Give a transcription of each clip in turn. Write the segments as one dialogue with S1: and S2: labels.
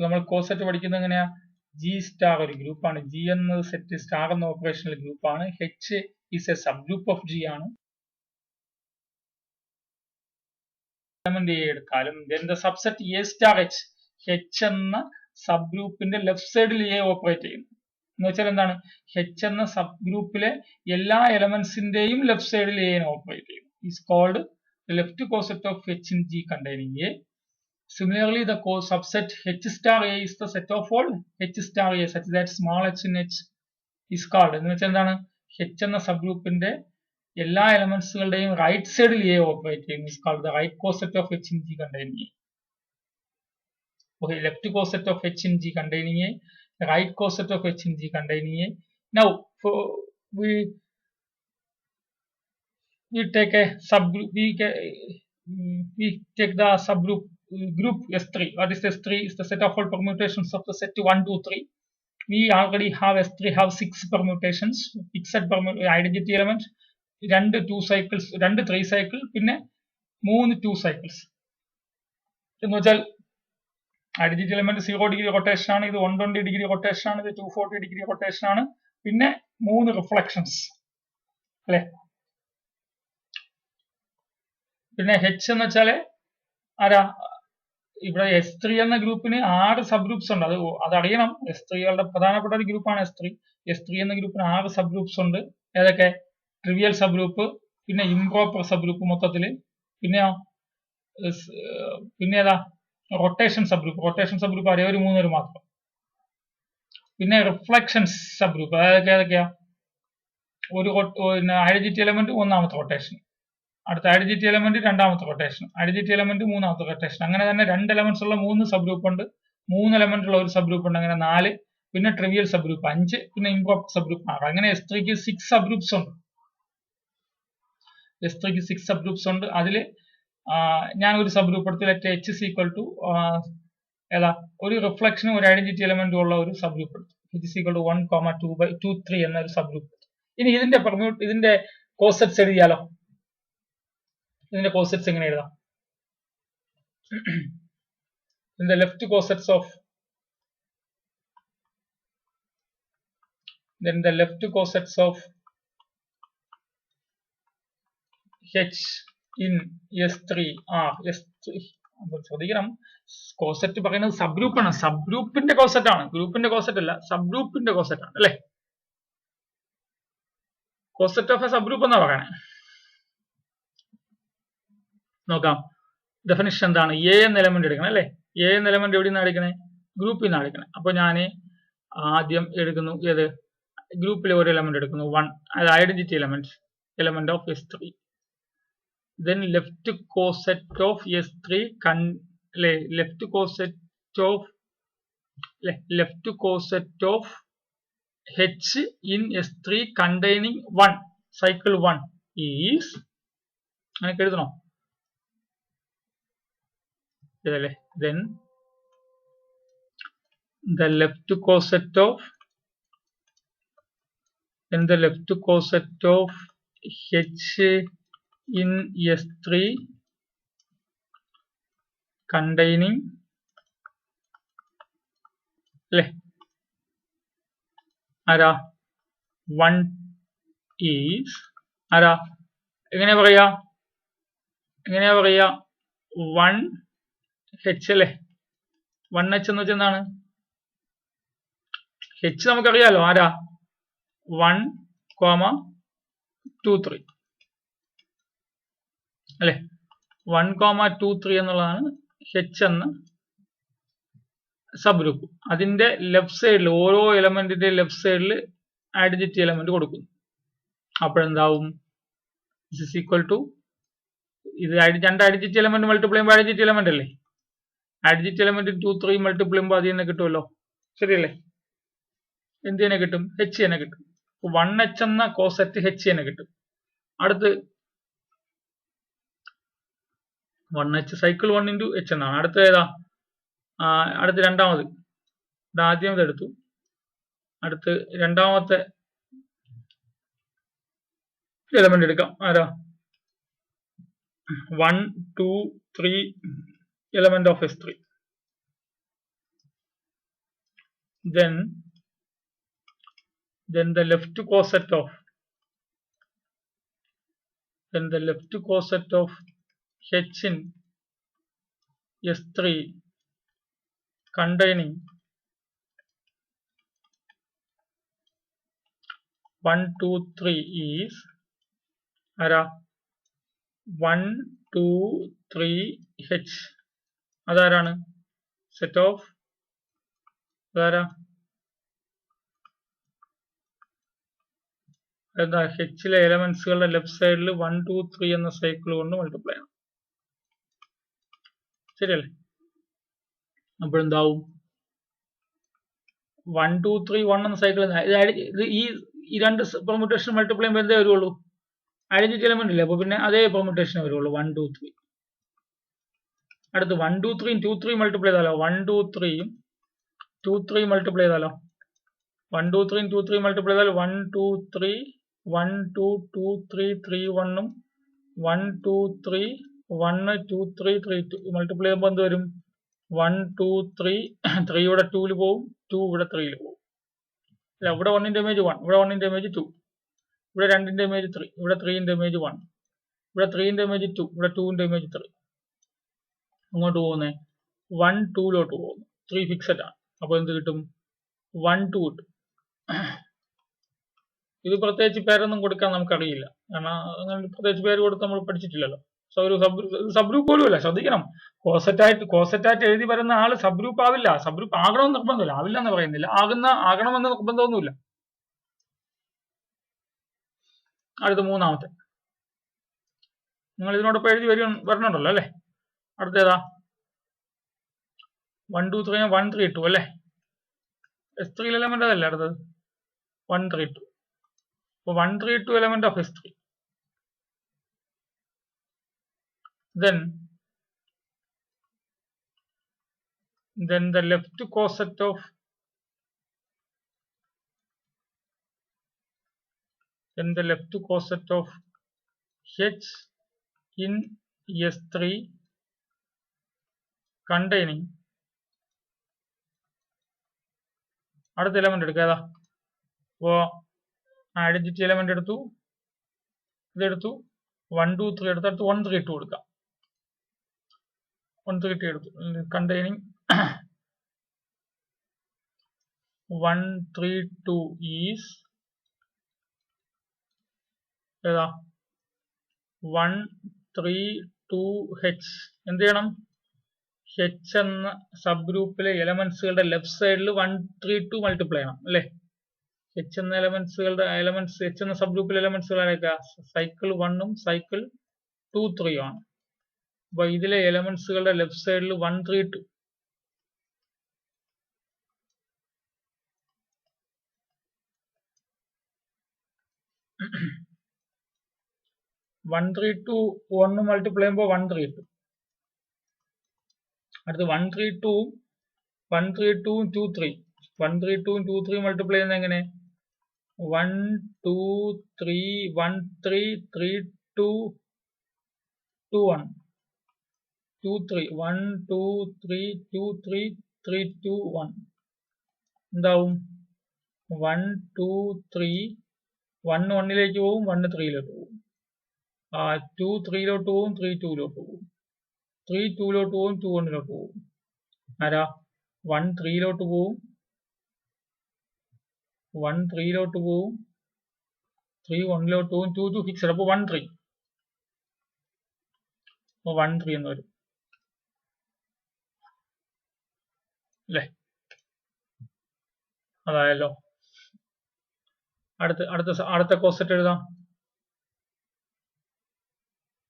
S1: നമ്മൾ കോസെറ്റ് പഠിക്കുന്നത് എങ്ങനെയാ? ജി സ്റ്റാർ ഒരു ഗ്രൂപ്പാണ്. ജി എന്നത് സെറ്റ്, സ്റ്റാർ എന്ന ഓപ്പറേഷണൽ ഗ്രൂപ്പാണ്. H is a subgroup of G ആണ്. എലമെന്റ് എ എടുത്താലും subset A star H, H എന്ന സബ് ഗ്രൂപ്പിന്റെ ലെഫ്റ്റ് സൈഡിൽ എ ഓപ്പറേറ്റ് ചെയ്യുന്നു. എന്ന് വെച്ചാൽ എന്താണ്? എച്ച് എന്ന സബ് ഗ്രൂപ്പിലെ എല്ലാ എലമെന്റ്സിന്റെയും ലെഫ്റ്റ് സൈഡിൽ എ ഓപ്പറേറ്റ് ചെയ്യുന്നു. Is called left coset of H in G containing A. Similarly, the subset H star A is the set of all H star A such that small h in H is called. എന്ന് വെച്ചാൽ എന്താണ്? H എന്ന സബ് ഗ്രൂപ്പിന്റെ എല്ലാ എലമെന്റ്സുകളുടെയും right സൈഡിൽ A operate ചെയ്യുന്നു. is called the right coset of H in G containing A. Okay, left coset of H in G containing A, right coset of H in G containing A. Now, we take a subgroup. We take the subgroup. Group S3. What is S3? Is the set of all permutations of the set 1, 2, 3. We already have S3 have 6 permutations. Fixed identity element, 2 2 cycles, 2 3 cycle, പിന്നെ 3 2 cycles. എന്ന് വെച്ചാൽ identity element 0 degree rotation ആണ്, ഇത് 120 degree rotation ആണ്, ഇത് 240 degree rotation ആണ്, പിന്നെ 3 reflections അല്ലെ. പിന്നെ H എന്ന് വെച്ചാല് ആരാ? ഇവിടെ S3 എന്ന ഗ്രൂപ്പിന് 6 സബ് ഗ്രൂപ്പ്സ് ഉണ്ട്. അതറിയണം. S3കളുടെ പ്രധാനപ്പെട്ട ഒരു ഗ്രൂപ്പാണ് S3. S3 എന്ന ഗ്രൂപ്പിന് 6 സബ് ഗ്രൂപ്പ്സ് ഉണ്ട്. ഏതൊക്കെ? ട്രിവിയൽ സബ് ഗ്രൂപ്പ്, പിന്നെ ഇംപ്രോപ്പർ സബ് ഗ്രൂപ്പ് മൊത്തത്തില്, പിന്നെയോ പിന്നെ ഏതാ? Rotation sub group. Rotation sub group ഒരു 3 പേര് മാത്രം. പിന്നെ റിഫ്ലക്ഷൻസ് സബ് ഗ്രൂപ്പ്, അതൊക്കെ ഏതൊക്കെയാ? ഒരു ഐഡന്റിറ്റി എലമെന്റ് 1ാമത്തെ റൊട്ടേഷൻ, അടുത്ത ഐഡന്റിറ്റി എലമെന്റ് 2ാമത്തെ റൊട്ടേഷൻ, ഐഡന്റിറ്റി എലമെന്റ് 3ാമത്തെ റൊട്ടേഷൻ. അങ്ങനെ തന്നെ 2 എലമെന്റ്സ് ഉള്ള 3 സബ് ഗ്രൂപ്പ് ഉണ്ട്, 3 എലമെന്റ് ഉള്ള ഒരു സബ് ഗ്രൂപ്പ് ഉണ്ട്, അങ്ങനെ 4. പിന്നെ ട്രിവിയൽ സബ് ഗ്രൂപ്പ് 5, പിന്നെ ഇംപ്രോപ്പർ സബ് ഗ്രൂപ്പ് 6. അങ്ങനെ S3ക്ക് 6 സബ് ഗ്രൂപ്പ്സ് ഉണ്ട്. S3ക്ക് 6 സബ് ഗ്രൂപ്പ്സ് ഉണ്ട്. അതിൽ ഞാൻ ഒരു സബ് ഗ്രൂപ്പ് എടുത്ത് let H is equal to ഏതാ? ഒരു റിഫ്ലക്ഷനും ഒരു ഐഡന്റിറ്റി എലമെന്റും ഉള്ള ഒരു സബ് ഗ്രൂപ്പ് എടുത്തു. H is equal to 1, 2, 3 എന്ന ഒരു സബ് ഗ്രൂപ്പ്. ഇനി ഇതിന്റെ കോസെറ്റ്സ് എഴുതിയാലോ? ഇതിന്റെ കോസെറ്റ്സ് എങ്ങനെ എഴുതാം? ഇതിന്റെ left cosets of H in S3 are S3. ശ്രദ്ധിക്കണം, കോസെറ്റ് പറയുന്നത് സബ് ഗ്രൂപ്പ് ആണ്. സബ് ഗ്രൂപ്പിന്റെ കോസെറ്റ് ആണ്, ഗ്രൂപ്പിന്റെ കോസെറ്റ് അല്ല, സബ് ഗ്രൂപ്പിന്റെ കോസെറ്റ് ആണ് അല്ലെ. Coset of a subgroup എന്നാ പറയണേ. നോക്കാം, ഡെഫിനിഷൻ എന്താണ്? എ എന്ന എലമെന്റ് എടുക്കണം അല്ലെ. എ എന്ന എലമെന്റ് എവിടെ നിന്നാണ് എടുക്കണേ? ഗ്രൂപ്പിൽ നിന്നാണ് എടുക്കണേ. അപ്പൊ ഞാൻ ആദ്യം എടുക്കുന്നു ഏത്? ഗ്രൂപ്പിലെ ഒരു എലമെന്റ് എടുക്കുന്നു 1, അത് identity element of S3. then left coset of S3 left coset of H in S3 containing 1 cycle 1 is അങ്ങനെ എഴുതണോ? ഇതല്ലേ. then the left coset of H in S3 containing അല്ലെ ആരാ? 1 is ആരാ? എങ്ങനെയാ പറയാ? 1 H അല്ലെ. 1 H എന്ന് വെച്ചാൽ എന്താണ്? H നമുക്കറിയാലോ, ആരാ? 1, 2, 3 അല്ലെ. 1, 2, 3 എന്നുള്ളതാണ് H എന്ന സബ് ഗ്രൂപ്പ്. അതിന്റെ ലെഫ്റ്റ് സൈഡിൽ ഓരോ എലമെന്റിന്റെ ലെഫ്റ്റ് സൈഡിൽ ഐഡന്റിറ്റി എലമെന്റ് കൊടുക്കുന്നു. അപ്പോഴെന്താവും? ദിസ് ഈസ് ഈക്വൽ ടു ഇത് 2 ഐഡന്റിറ്റി എലമെന്റ് മൾട്ടിപ്ലൈ ചെയ്യുമ്പോൾ ഐഡന്റിറ്റി എലമെന്റ് അല്ലേ. ഐഡന്റിറ്റി എലമെന്റ് 2, 3 മൾട്ടിപ്ലൈ ചെയ്യുമ്പോൾ അത് തന്നെ കിട്ടുമല്ലോ, ശരിയല്ലേ? എന്ത് തന്നെ കിട്ടും? H തന്നെ കിട്ടും. 1 H എന്ന കോസെറ്റ് H തന്നെ കിട്ടും. അടുത്ത് 1 H സൈക്കിൾ 1 into H എന്നാണ്. അടുത്ത ഏതാ? അടുത്ത് രണ്ടാമത്, ആദ്യമത് എടുത്തു. അടുത്ത് രണ്ടാമത്തെ എലമെന്റ് എടുക്കാം. ആരാ? 1, 2, 3 element of S3. then the left coset of H in S3 containing 1, 2, 3 is 1, 2, 3 H. അതാരാണ്? സെറ്റ് ഓഫ് അതാരാ? എന്താ? ഹെച്ചിലെ എലമെന്റ്സുകളുടെ ലെഫ്റ്റ് സൈഡിൽ 1, 2, 3 എന്ന സൈക്കിൾ കൊണ്ട് മൾട്ടിപ്ലൈ ചെയ്യണം. ശരിയല്ലേ? അപ്പോഴെന്താവും? 1, 2, 3, 1 എന്ന സൈക്കിൾ ഈ രണ്ട് പെർമ്യൂട്ടേഷൻ മൾട്ടിപ്ലൈ ചെയ്യുമ്പോൾ എന്തേ വരുള്ളൂ? ഐഡന്റിറ്റി എലമെന്റ് ഇല്ലേ? അപ്പൊ പിന്നെ അതേ പെർമ്യൂട്ടേഷൻ വരുള്ളൂ. 1, 2, 3. അടുത്ത് 1, 2, 3 2, 3 മൾട്ടിപ്ലൈ ചെയ്താലോ? 1, 2, 3 2, 3 മൾട്ടിപ്ലൈ ചെയ്താലോ? 1, 2, 3 2, 3 മൾട്ടിപ്ലൈ ചെയ്താൽ 1, 2, 3 1, 2, 2, 3 3 1 ഉം 1, 2, 3 1 2, 3 3 2 മൾട്ടിപ്ലൈ ചെയ്യുമ്പോൾ എന്ത് വരും? 1, 2, 3 3 ഇവിടെ 2 പോവും, 2 ഇവിടെ 3 പോവും. അല്ല, ഇവിടെ 1ന്റെ ഇമേജ് 1, ഇവിടെ 1ന്റെ ഇമേജ് 2, ഇവിടെ 2ന്റെ ഇമേജ് 3, ഇവിടെ 3ന്റെ ഇമേജ് 1, ഇവിടെ 3ന്റെ ഇമേജ് 2, ഇവിടെ 2ന്റെ ഇമേജ് 3. അങ്ങോട്ട് പോകുന്നേ 1, 2 പോകുന്നു. 3 ഫിക്സഡ് ആണ്. അപ്പൊ എന്ത് കിട്ടും? 1, 2 കിട്ടും. ഇത് പ്രത്യേകിച്ച് പേരൊന്നും കൊടുക്കാൻ നമുക്കറിയില്ല. കാരണം അങ്ങനെ പ്രത്യേകിച്ച് പേര് കൊടുത്ത് നമ്മൾ പഠിച്ചിട്ടില്ലല്ലോ. സോ ഒരു സബ് ഗ്രൂപ്പ് പോലും അല്ല. ശ്രദ്ധിക്കണം, കോസറ്റായിട്ട് എഴുതി വരുന്ന ആള് സബ് ഗ്രൂപ്പ് ആവില്ല. സബ് ഗ്രൂപ്പ് ആകണമെന്ന് നിർബന്ധമില്ല. ആവില്ല എന്ന് പറയുന്നില്ല, ആകണമെന്ന് നിർബന്ധമൊന്നുമില്ല. അടുത്ത മൂന്നാമത്തെ നിങ്ങൾ ഇതിനോടൊപ്പം എഴുതി വരണുണ്ടല്ലോ അല്ലേ? അടുത്തേതാ? 1, 2, 3 1, 3, 2 അല്ലേ? S3 എലമെന്റ് അതല്ലേ അടുത്തത്? 1, 3, 2. അപ്പൊ 1, 3, 2 element of S3. Then the left coset of H in S3 containing അടുത്ത എലമെന്റ് എടുക്കുക. ഏതാ? അപ്പോ ഐഡന്റിറ്റി എലമെന്റ് എടുത്തു, ഇതെടുത്തു, 1, 2, 3 എടുത്ത് അടുത്ത് 1, 3, 2 കൊടുക്കാം. 1, 3, 2 എടുത്തു. കണ്ടെയ്നിങ് 1, 3, 2 ഈസ് ഏതാ? 1, 3, 2 H. എന്ത് ചെയ്യണം? H എന്ന സബ് ഗ്രൂപ്പിലെ എലമെന്റ്സുകളുടെ ലെഫ്റ്റ് സൈഡിൽ 1, 3, 2 മൾട്ടിപ്ലൈ ചെയ്യണം അല്ലേ? H എന്ന H എന്ന സബ് ഗ്രൂപ്പിലെ എലമെന്റ്സുകൾ ആരൊക്കെ? സൈക്കിൾ 1 ഉം സൈക്കിൾ 2, 3 ആണ്. അപ്പൊ ഇതിലെ എലമെന്റ്സുകളുടെ ലെഫ്റ്റ് സൈഡിൽ 1, 3, 2. 1, 3, 2 1 മൾട്ടിപ്ലൈ ചെയ്യുമ്പോൾ 1, 3, 2. അടുത്ത് 1, 3, 2 1, 3, 2 2, 3 1, 3, 2 2, 3 മൾട്ടിപ്ലൈ ചെയ്യുന്നത് എങ്ങനെ? 1, 2, 3 1, 3 3 2 2 1 2 3 1, 2, 3 2, 3 3 2 1 എന്താവും? 1, 2, 3 1 1ലേക്ക് പോവും, 1 3യിലോട്ട് പോവും, 2 3ലോട്ട് പോവും, 3 2ലോട്ട് പോവും, 3 2ലോട്ട് പോവും, 2 1ലോട്ട് പോവും. ആരാ? 1 3ലോട്ട് പോവും, 1 3ലോട്ട് പോവും, 3 1ലോട്ട് പോവും, 2 2 ഫിക്സഡ്. അപ്പൊ 1 3. അപ്പൊ 1 3 എന്ന് വരും അല്ലേ? അതായല്ലോ. അടുത്ത കോസെറ്റ് എഴുതാം.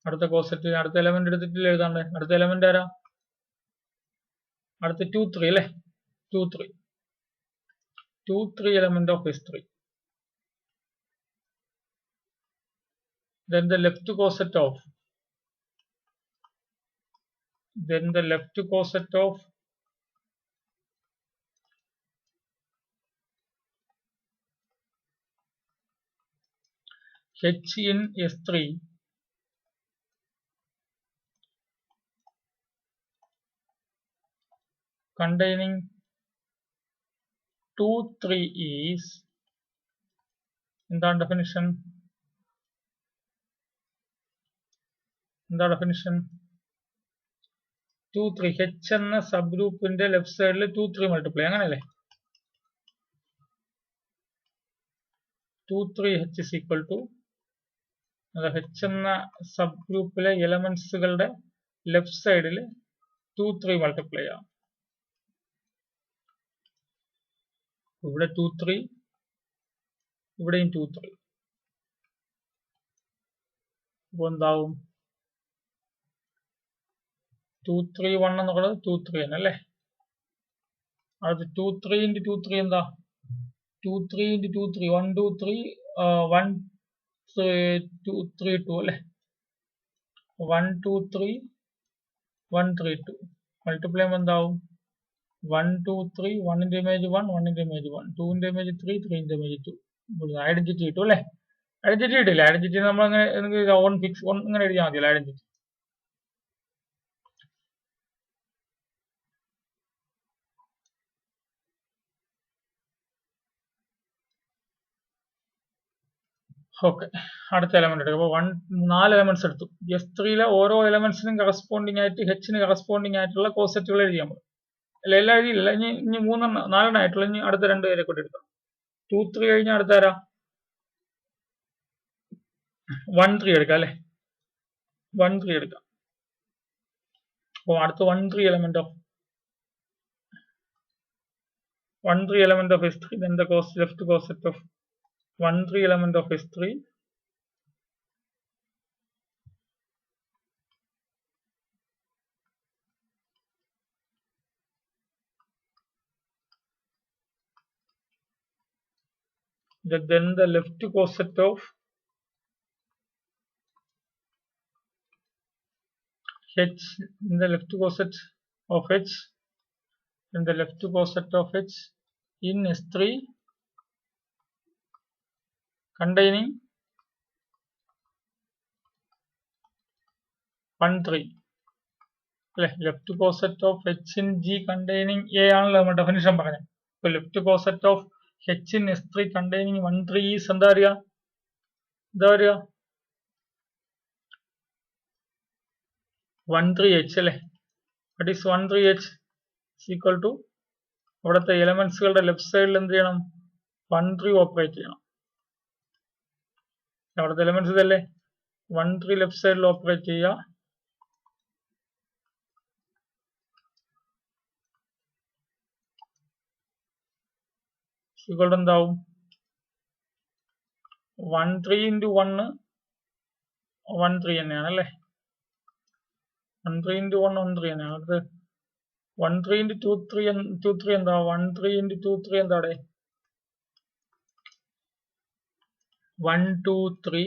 S1: അടുത്ത എലമെന്റ് എടുത്തിട്ടില്ല എഴുതാണ്ടേ? അടുത്ത എലമെന്റ് ആരാ? അടുത്ത 2 3 അല്ലേ? 2 3 element of S3. Then the left coset of H in S3 containing 2 3 is എന്താണ് ഡെഫിനിഷൻ? എന്താ ഡെഫിനിഷൻ? 2 3 H എന്ന സബ് ഗ്രൂപ്പിന്റെ ലെഫ്റ്റ് സൈഡിൽ 2 3 മൾട്ടിപ്ലൈ, അങ്ങനെയല്ലേ? 2 3 H is equal to H എന്ന സബ് ഗ്രൂപ്പിലെ എലമെന്റ്സുകളുടെ ലെഫ്റ്റ് സൈഡിൽ 2 3 മൾട്ടിപ്ലൈ ചെയ്യാം. ഇവിടെ 2 3, ഇവിടെയും 2 3. അപ്പോൾ എന്താവും? 2 3 1 എന്നുള്ളത് 2 3 തന്നെ അല്ലേ? അത് 2 3 into 2 3 എന്താ? 2 3 into 2 3 1 2 3 1 2 3 2 അല്ലേ? 1 2 3 1 3 2 മൾട്ടിപ്ലൈ ചെയ്യുമ്പോൾ എന്താവും? 1 2 3 1ന്റെ ഇമേജ് 1 1ന്റെ ഇമേജ് 1 2ന്റെ ഇമേജ് 3 3ന്റെ ഇമേജ് 2. ഐഡന്റിറ്റി കിട്ടും അല്ലേ? ഐഡന്റിറ്റി കിട്ടില്ല. ഐഡന്റിറ്റി നമ്മൾ അങ്ങനെ ഓൺ ഫിക്സ് ഓൺ ഇങ്ങനെ എഴുതിയാൽ മതിയല്ലോ ഐഡന്റിറ്റി. ഓക്കെ, അടുത്ത എലമെന്റ് എടുക്കും. അപ്പോൾ 4 എലമെന്റ്സ് എടുത്തു. S3 ഓരോ എലമെന്റ്സിനും കറസ്പോണ്ടിങ് ആയിട്ട് Hന് കറസ്പോണ്ടിങ് ആയിട്ടുള്ള കോസെറ്റുകൾ എഴുതിയാൽ മതി. അല്ല, എല്ലാം എഴുതിയില്ല. ഇനി 4 ആയിട്ടുള്ള ഇനി അടുത്ത 2 പേരെ കൂടെ എടുക്കാം. 2 3 കഴിഞ്ഞാൽ അടുത്ത ആരാ? 1 3 എടുക്കാം അല്ലെ? 1 3 എടുക്കാം. അപ്പോൾ അടുത്ത 1 3 element of 1 3 element of S3, then the left coset of 1 3 element of S3 then the left coset of H, in the left coset of H, in the left coset of H in S3 containing 1 3 അല്ലെ? Left coset of H in G containing A ആണല്ലോ നമ്മൾ definition പറഞ്ഞത്. അപ്പോൾ left coset of H in S3 containing 1 3 is എന്താ അറിയാ? എന്താ അറിയാ? 1 3 H അല്ലെ? What is 1 3 H? is equal to അവിടുത്തെ എലമെന്റ്സുകളുടെ ലെഫ്റ്റ് സൈഡിൽ എന്ത് ചെയ്യണം? 1 3 ഓപ്പറേറ്റ് ചെയ്യണം. അവിടുത്തെ എലമെന്റ്സ് ഇതല്ലേ? 1 3 ലെഫ്റ്റ് സൈഡിൽ ഓപ്പറേറ്റ് ചെയ്യുക. എന്താവും? 1 3 into 1 1 3 തന്നെയാണ് അല്ലേ? 1 3 into 1 1 3 തന്നെയാണ്. അത് 1 3 into 2 3 എന്താ? 1 3 into 2 3 എന്താ? അവിടെ 1 2 3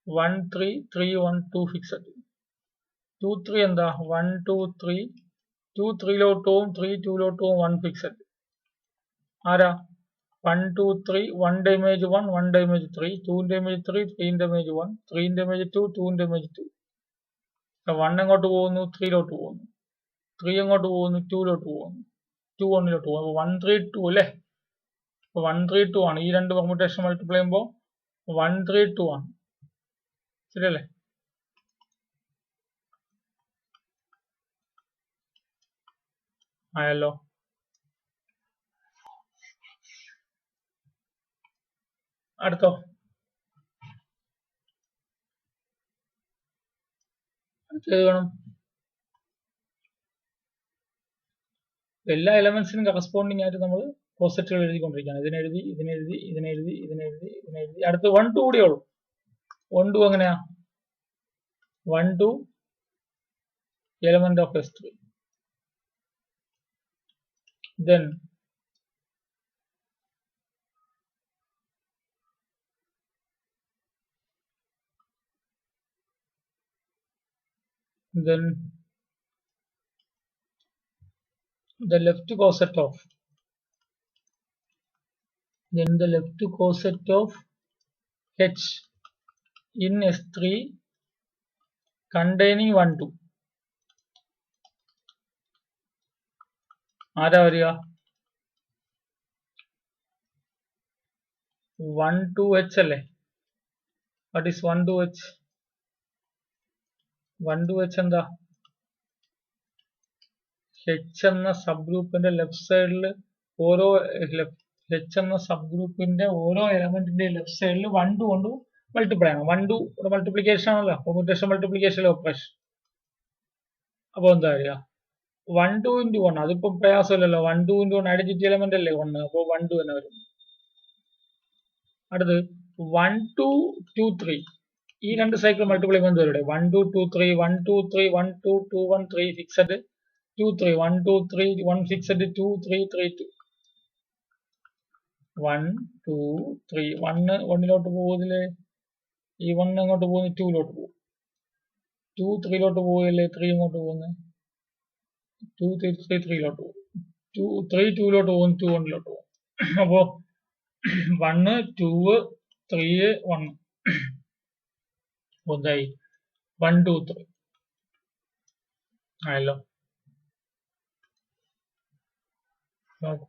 S1: 1 3 3 1 2 ഫിക്സഡ്. 2 3 എന്താ? 1 2 3 2 3 ലോട്ടും 3 2 ലോട്ടും 1 ഫിക്സഡ്. ആരാ? 1 2 3 1ന്റെ ഇമേജ് 1 1ന്റെ ഇമേജ് 3 2ന്റെ ഇമേജ് 3 3ന്റെ ഇമേജ് 1 3ന്റെ ഇമേജ് 2 2ന്റെ ഇമേജ് 2. 1 എങ്ങോട്ട് പോകുന്നു? 3 ലോട്ട് പോകുന്നു. 3 എങ്ങോട്ട് പോകുന്നു? 2 ലോട്ട് പോകുന്നു. 2 1 ലോട്ട് പോകുന്നു. 1 3 2 അല്ലേ? 1 3 2 ആണ്. ഈ രണ്ട് പെർമ്യൂട്ടേഷൻ മൾട്ടിപ്ലൈ ചെയ്യുമ്പോൾ 1 3 2 ആണ്. ശരിയല്ലേ? ആയല്ലോ. അടുത്തോ? അടുത്തത് വേണം. എല്ലാ എലമെന്റ്സിനും കറസ്പോണ്ടിങ് ആയിട്ട് നമ്മൾ കോസെറ്റുകൾ എഴുതിക്കൊണ്ടിരിക്കുകയാണ്. ഇതിനെഴുതി ഇതിനെഴുതി ഇതിനെഴുതി ഇതിനെഴുതി ഇതിനെഴുതി. അടുത്ത് 1 2 കൂടിയേ ഉള്ളൂ. 1 2 എങ്ങനെയാ? 1 2 element of S3. Then the left coset of H in S3 containing 1 2. ആരാ വരിക? 1 2 h അല്ലേ? What is 1 2 h? 1 2 h എന്താ? h എന്ന സബ് ഗ്രൂപ്പിന്റെ ലെഫ്റ്റ് സൈഡിൽ ഓരോ h എന്ന സബ് ഗ്രൂപ്പിന്റെ ഓരോ എലമെന്റിന്റെ ലെഫ്റ്റ് സൈഡിൽ 1 2 കൊണ്ട് മൾട്ടിപ്ലൈ ആണ്. 1 2 മൾട്ടിപ്ലിക്കേഷൻ ആണല്ലോ, പെർമ്യൂട്ടേഷൻ മൾട്ടിപ്ലിക്കേഷൻ ഓപ്പറേഷൻ. അപ്പൊ എന്താ പറയുക? 1 2 into 1, അതിപ്പോ പ്രയാസമില്ലല്ലോ. 1 2 into 1 ഐഡന്റിറ്റി എലമെന്റ് അല്ലേ 1, അപ്പൊ 1 2 തന്നെ വരും. അടുത്ത് 1 2 2 3, ഈ രണ്ട് സൈക്കിൾ മൾട്ടിപ്ലൈ ചെയ്യുമ്പോൾ എന്ത് വരും? 1 2 2 3 1 2 3 1 2 2 1 3 ഫിക്സഡ് 2 3 1 2 3 1 ഫിക്സഡ് 2 3 3 2 1 2 3 1 1ലോട്ട് പോകുന്നില്ലേ? ഈ 1 അങ്ങോട്ട് പോകുന്നു, 2ലോട്ട് പോകും. 2 3ലോട്ട് പോകില്ലേ? 3 ഇങ്ങോട്ട് പോകുന്നു. 2 3 3 3ലോട്ട് പോകും. 2 3 2ലോട്ട് പോകും. 2 1ലോട്ട് പോകും. അപ്പോ 1 2 3 1 എന്തായി? 1 2 3 ആയല്ലോ.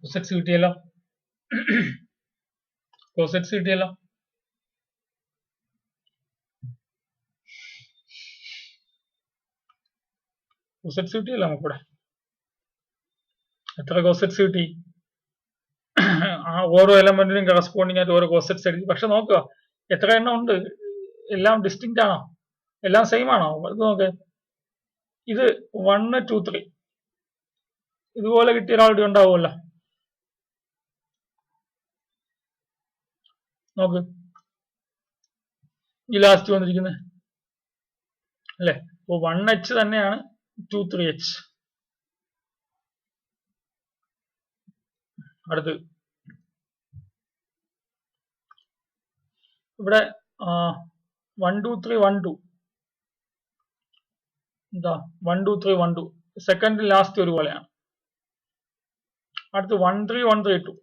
S1: കോസെറ്റ്സ് കിട്ടിയല്ലോ. കോസെറ്റ്സ് കിട്ടിയല്ലോ. കോസെറ്റ്സ് കിട്ടിയല്ലോ നമുക്കിവിടെ. എത്ര കോസെറ്റ്സ് കിട്ടി? ആ ഓരോ എലമെന്റിനും കറസ്പോണ്ടിങ് ആയിട്ട് ഓരോ കോസെറ്റ്സ് എഴുതി. പക്ഷെ നോക്കുക എത്ര എണ്ണം ഉണ്ട്, എല്ലാം ഡിസ്റ്റിങ്ക്റ്റ് ആണോ, എല്ലാം സെയിം ആണോ? ഇത് നോക്ക്, ഇത് 1 2 3 ഇതുപോലെ കിട്ടിയ ഒരാളുടെ ഉണ്ടാവുമല്ലോ. നോക്ക്, ഈ ലാസ്റ്റ് വന്നിരിക്കുന്നത് അല്ലെ? അപ്പൊ 1h തന്നെയാണ് 2 3h. അടുത്ത് ഇവിടെ 1 2 3 1 2 എന്താ 1 2 3 1 2 സെക്കൻഡ് ലാസ്റ്റ് ഒരുപോലെയാണ്. അടുത്ത് 1 3 1 3 2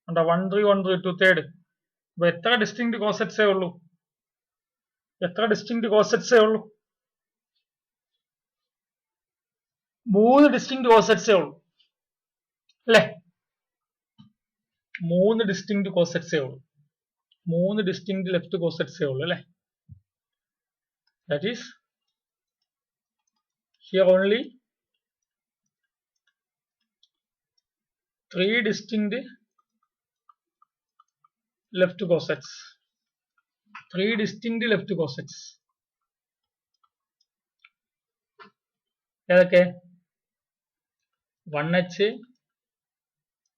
S1: എന്താ 1 3 1 3 2 തേർഡ്. അപ്പൊ എത്ര ഡിസ്റ്റിങ്ക്റ്റ് കോസെറ്റ്സേ ഉള്ളൂ? എത്ര ഡിസ്റ്റിങ്ക്റ്റ് കോസെറ്റ്സേ ഉള്ളൂ? 3 ഡിസ്റ്റിങ്ക്റ്റ് കോസെറ്റ്സേ ഉള്ളൂ അല്ലെ? 3 ഡിസ്റ്റിങ്ക്റ്റ് കോസെറ്റ്സേ ഉള്ളൂ. 3 ഡിസ്റ്റിങ്ക്റ്റ് ലെഫ്റ്റ് കോസെറ്റ്സേ ഉള്ളൂ അല്ലെ? That is here only 3 distinct left cossets. 3 distinct left cossets. ഏതൊക്കെ? 1h,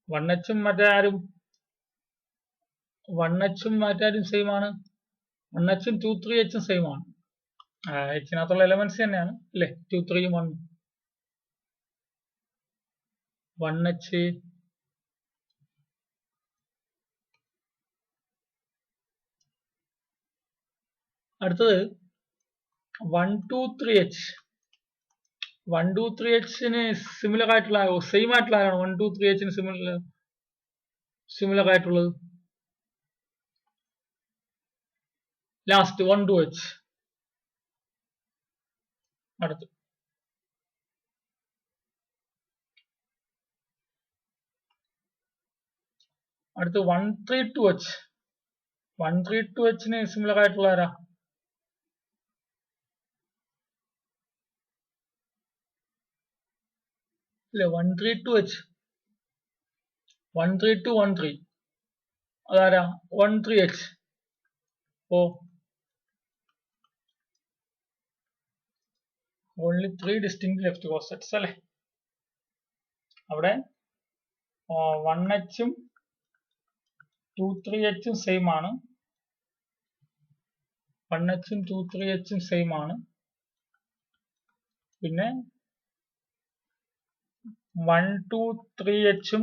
S1: 1h മറ്റാരും 1h മറ്റാരും സെയിം ആണ്. 1h 2 3h സെയിം ആണ്. h-നകത്തുള്ള എലമെന്റ്സ് തന്നെയാണ് അല്ലെ? 2 3 1 1h. അടുത്തത് 1 2 3h. 1 2 3hന് സിമിലർ ആയിട്ടുള്ള സെയിം ആയിട്ടുള്ള ആരാണ്? 1 2 3hന് സിമിലർ ആയിട്ടുള്ളത് ലാസ്റ്റ് 1 2h. അടുത്ത് 1 3 2h. 1 3 2hന് സിമിലർ ആയിട്ടുള്ള ആരാ? അല്ലെ? 1 3 2h 1 3 2 1 3 അതാരാ? 1 3h. ഓ ഓൺലി 3 ഡിസ്റ്റിങ്ക്റ്റ് ലെഫ്റ്റ് കോസെറ്റ്സ് അല്ലെ? അവിടെ 1h ഉം 2 3h ഉം സെയിം ആണ്. 1h ഉം 2 3h ഉം സെയിം ആണ്. പിന്നെ 1 2 3h ഉം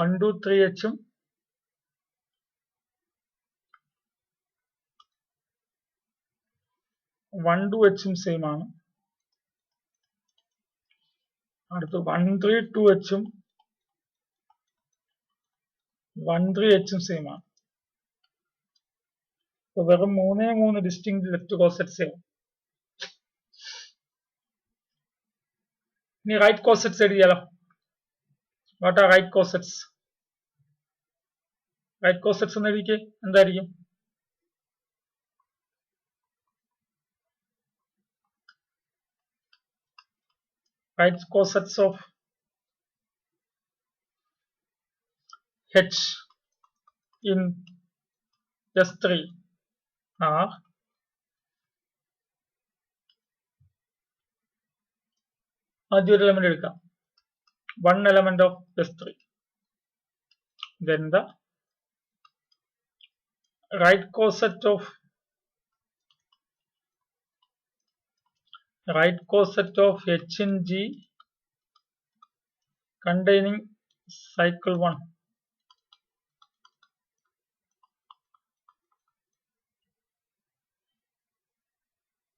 S1: 1 2 3h ഉം 1 2h ഉം സെയിം ആണ്. അടുത്ത് 1 3 2h ഉം 1 3h ഉം സെയിം ആണ്. വെറും 3 ഡിസ്റ്റിങ്ക്റ്റ് ലെഫ്റ്റ് കോസെറ്റ്സ്. ഇനി റൈറ്റ് കോസെറ്റ്സ് എഴുതിയാലോ? What are right cosets? Right cosets എന്ന് എഴുതിക്ക്, എന്തായിരിക്കും? Right cosets of H in S3 are ആദ്യം ഒരു എലമെന്റ് എടുക്കാം, one element of S3, then the right coset of H in G containing cycle 1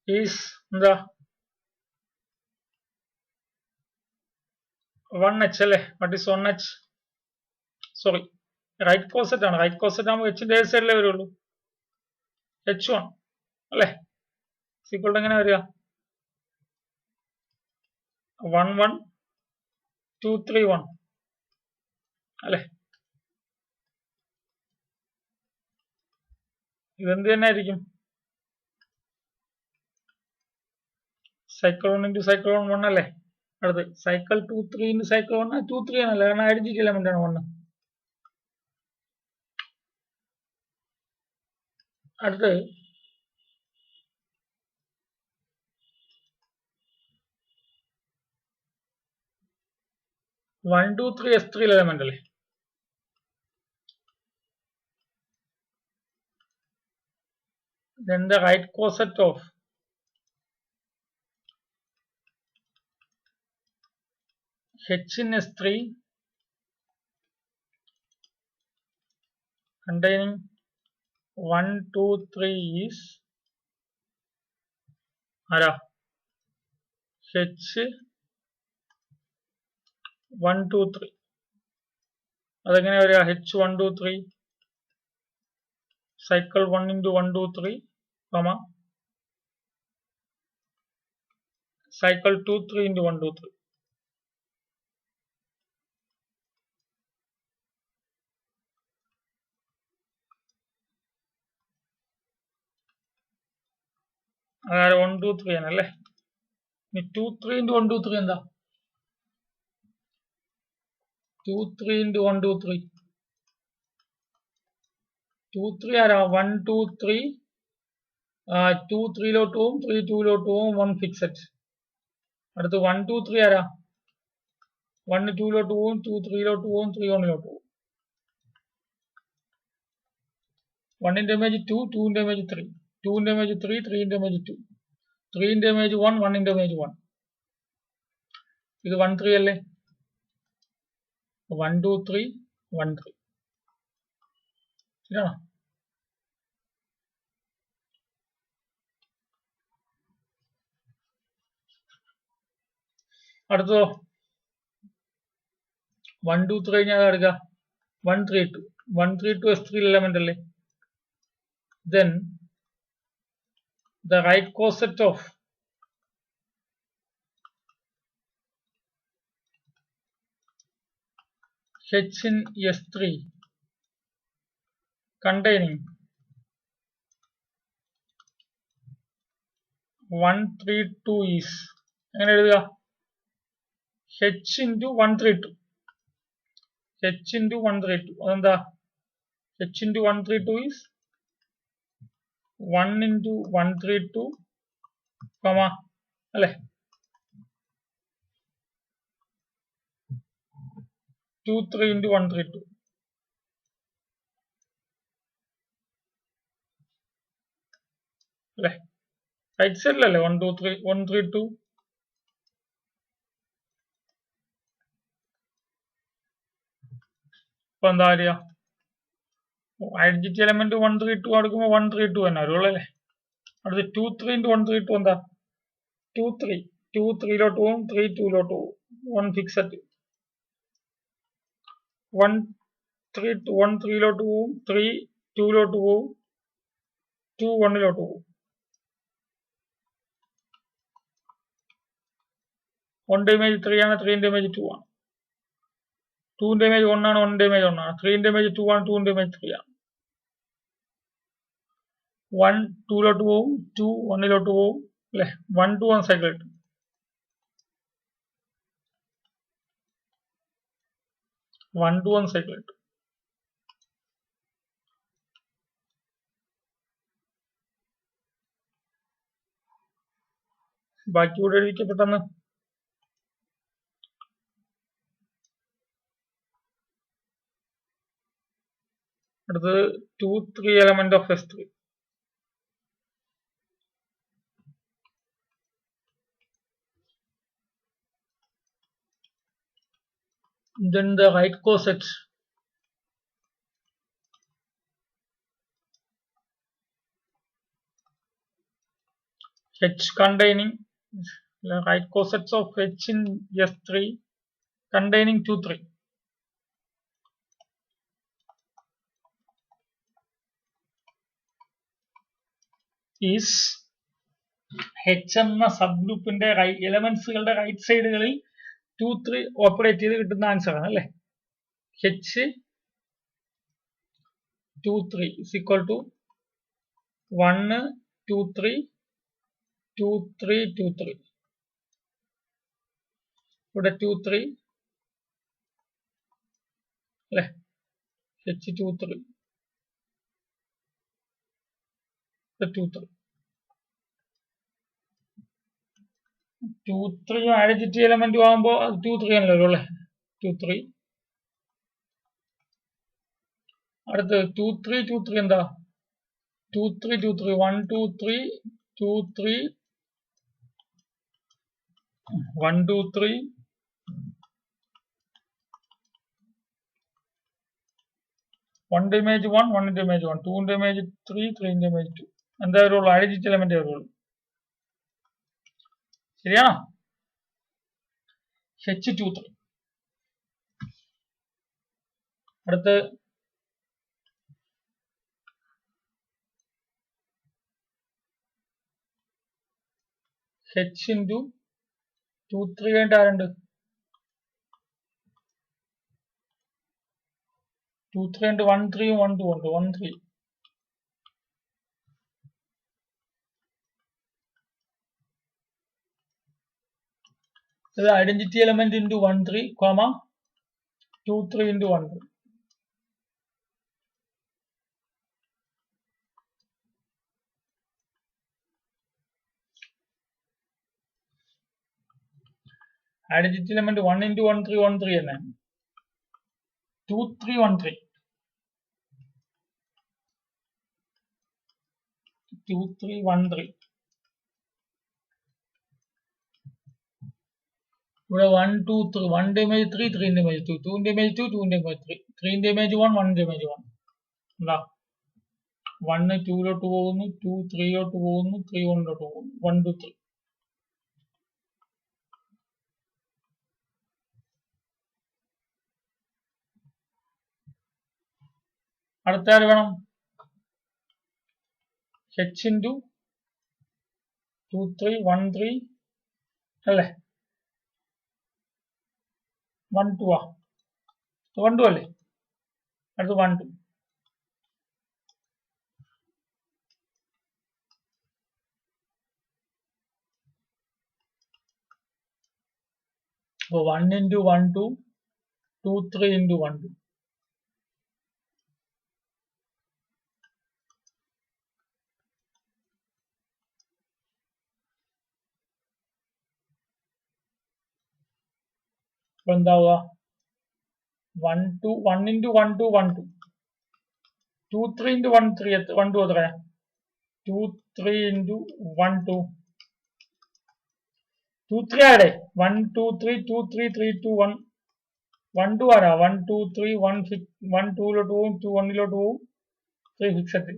S1: is the 1H അല്ലേ? What is 1H? Sorry, right coset ആണ്. Right coset ആകുമ്പോൾ എച്ചിന്റെ ഏത് സൈഡിലേ വരുള്ളൂ? H1 അല്ലേ? സീക്വൽ എങ്ങനെ വരിക? 1 1 2 3 1 അല്ലേ? ഇതെന്ത് തന്നെ ആയിരിക്കും? സൈക്കിൾ 1 ഇൻറ്റു സൈക്കിൾ 1 1 അല്ലേ? അടുത്ത് സൈക്കിൾ 2 3 ഇൻറ്റു സൈക്കിൾ 1 2 3 ആണല്ലേ? കാരണം ഐഡന്റിറ്റി എലമെന്റ് ആണ് 1. അടുത്ത് one two three S3 element അല്ലേ? Then the right coset of H in S3 containing 1 2 3 is ആരാ? H 1 2 3. അതെങ്ങനെ വരിക? H 1 2 3 cycle 1 into 1 2 3 cycle 2 3 into 1 2 3. അതായത് 1 2 3 ആണല്ലേ? ഇനി 2 3 ഇൻറ്റു 1 2 3 എന്താ? 2 3 ഇൻറ്റു 1 2 3 2 3 ആരാ? 1 2 3 2 3 ലോട്ട് പോവും, 3 2 ലോട്ട് പോവും, 1 ഫിക്സഡ്. അടുത്ത് 1 2 3 ആരാ? 1 2 ലോട്ട് പോവും, 2 3 ലോട്ട് പോവും, 3 1 ലോട്ട് പോവും. 1 ന്റെ ഇമേജ് 2, 2 ന്റെ ഇമേജ് 3, 2 ന്റെ ഇമേജ് 3, 3 ന്റെ ഇമേജ് 2, 3 ന്റെ ഇമേജ് 1, 1 ന്റെ ഇമേജ് 1. ഇത് 1 3 അല്ലേ? 1 2 3 1 3 ശരിയാണോ? അടുത്തോ 1 2 3 കഴിഞ്ഞാൽ എടുക്കുക 1 3 2 1 3 2 S3 element അല്ലേ? Then the right coset of H in S3 containing 1 3 2 is എങ്ങനെ എഴുതുക? H into 1 3 2 H into 1 3 2 അതെന്താ? H into 1 3 2 is 1 into 1 3 2 അല്ലേ? 2 3 into 1 3 2 അല്ലേ? റൈറ്റ് സൈഡിലല്ലേ 1 2 3 1 3 2? അപ്പൊ എന്താ വരിക? ഐഡന്റിറ്റി എലമെന്റ് 1 3 2 എടുക്കുമ്പോൾ 1 3 2 തന്നെ വരുള്ളൂ അല്ലേ? അടുത്ത് 2 3 into 1 3 2 എന്താ? 2 3 2 3 ലോട്ട് പോവും, 3 2 ലോട്ട് പോവും, 1 ഫിക്സഡ്. 1 3 1 3 ലോട്ട് പോവും, 3 2 ലോട്ട് പോവും, 2 1 ലോട്ട് പോവും. 1 ന്റെ ഇമേജ് 3 ആണ്, 3 ന്റെ ഇമേജ് 2 ആണ്. 2ന്റെ ഇമേജ് 1 ആണ്, 1ന്റെ ഇമേജ് 1 ആണ്. 3ന്റെ ഇമേജ് 2 ആണ്, 2ന്റെ ഇമേജ് 3 ആണ്. 1 2 പോവും, 2 1 പോവും അല്ലെ. 1 2 1 സൈക്കിൾ കിട്ടും. 1 2 1 സൈക്കിൾ കിട്ടും. ബാക്കി കൂടെ എഴുതിക്ക് പെട്ടെന്ന്. അടുത്തത് 2 3 element of S3. Then the right coset H containing right cosets of H in S3 containing 2 3 is H എന്ന സബ് ഗ്രൂപ്പിന്റെ എലമെന്റ്സുകളുടെ റൈറ്റ് സൈഡുകളിൽ 2 3 ഓപ്പറേറ്റ് ചെയ്ത് കിട്ടുന്ന ആൻസർ ആണ് അല്ലെ. H 2 3 is equal to 1 2 3 2 3 2 3. ഇവിടെ 2 3 അല്ലെ. H 2 3 2 3 2 3 ഐഡന്റിറ്റി എലമെന്റ് ആകുമ്പോൾ 2 3 ആണല്ലോ അല്ലെ. 2 3 അടുത്ത് 2 3 2 3 എന്താ 2 3 2 3 1 2 3 2 3 1 2 3 1ന്റെ ഇമേജ് 1 1ന്റെ ഇമേജ് 1 2ന്റെ ഇമേജ് 3 3ന്റെ ഇമേജ് 2 എന്താ വരുള്ളൂ ഐഡന്റിറ്റി എലമെന്റ് വരുള്ളൂ. ശരിയാണോ? H 2 3. അടുത്ത് H into 2 3 ആയിട്ട് ആരുണ്ട് 2 3 into 1 3 1 2 ഉണ്ട് 1 3. ഇത് identity element into 1 3 comma 2 3 into 1 3. Identity element 1 into 1 3 1 3 തന്നെ 2 3 1 3 2 3 1 3. ഇവിടെ 1 2 3 1ന്റെ ഇമേജ് 3 3ന്റെ ഇമേജ് 2 2ന്റെ ഇമേജ് 2 2ന്റെ ഇമേജ് 3 3ന്റെ ഇമേജ് 1 1ന്റെ ഇമേജ് 1 എന്താ 1 2 പോകുന്നു 2 3 പോകുന്നു 3 1 പോകുന്നു 1 2 3. അടുത്ത ആര് വേണം H into 2 3 1 3 അല്ലേ 1 2 ആ 1 2 അല്ലേ. അടുത്ത് 1 2 അപ്പോൾ 1 into 1 2 2 3 into 1 2. അപ്പോൾ എന്താവുക 1 2 1 into 1 2 1 2 2 3 into 1 3 1 2 എത്രയാ 2 3 into 1 2 2 3 ആടെ 1 2 3 2 3 3 2 1 1 2 ആരാ 1 2 3 1 1 2 ലോട്ട് പോവും 2 1 ലോട്ട് പോവും 3 ഫിക്സഡ്.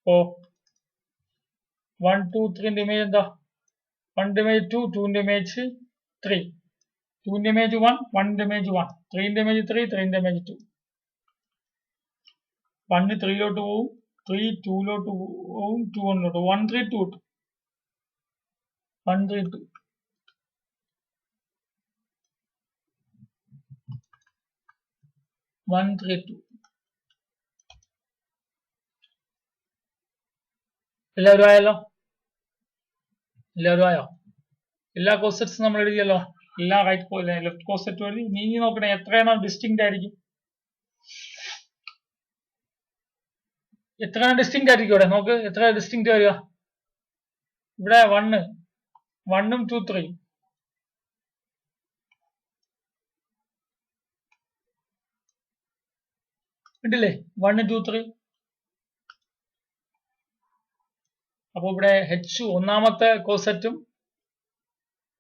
S1: ഓ 1 2 3ന്റെ ഇമേജ് എന്താ 1ന്റെ ഇമേജ് 2 2ന്റെ ഇമേജ് 3 2ന്റെ ഇമേജ് 1 1ന്റെ ഇമേജ് 1 3ന്റെ ഇമേജ് 3 3ന്റെ ഇമേജ് 2 1 3 ലോട്ട് പോവും 3 2 ലോട്ട് പോവും 2 1 ലോട്ട് 1 3 2 1 3 2 1 3 2. എല്ലാവരും ആയല്ലോ? എല്ലാവരും ആയോ? എല്ലാ കോസെറ്റ്സും നമ്മൾ എഴുതിയല്ലോ. എല്ലാ റൈറ്റ് ലെഫ്റ്റ് കോസെറ്റും എഴുതി. നീ നോക്കണേ എത്രയാണ് ഡിസ്റ്റിങ്ക്റ്റ് ആയിരിക്കും. എത്രയാണ് ഡിസ്റ്റിങ്ക്റ്റ് ആയിരിക്കും ഇവിടെ നോക്ക്. എത്ര ഡിസ്റ്റിങ്ക്റ്റ് വരിക? ഇവിടെ 1 1ഉം 2 3 ഉണ്ടല്ലേ? 1 2 3. അപ്പൊ ഇവിടെ H ഒന്നാമത്തെ കോസെറ്റും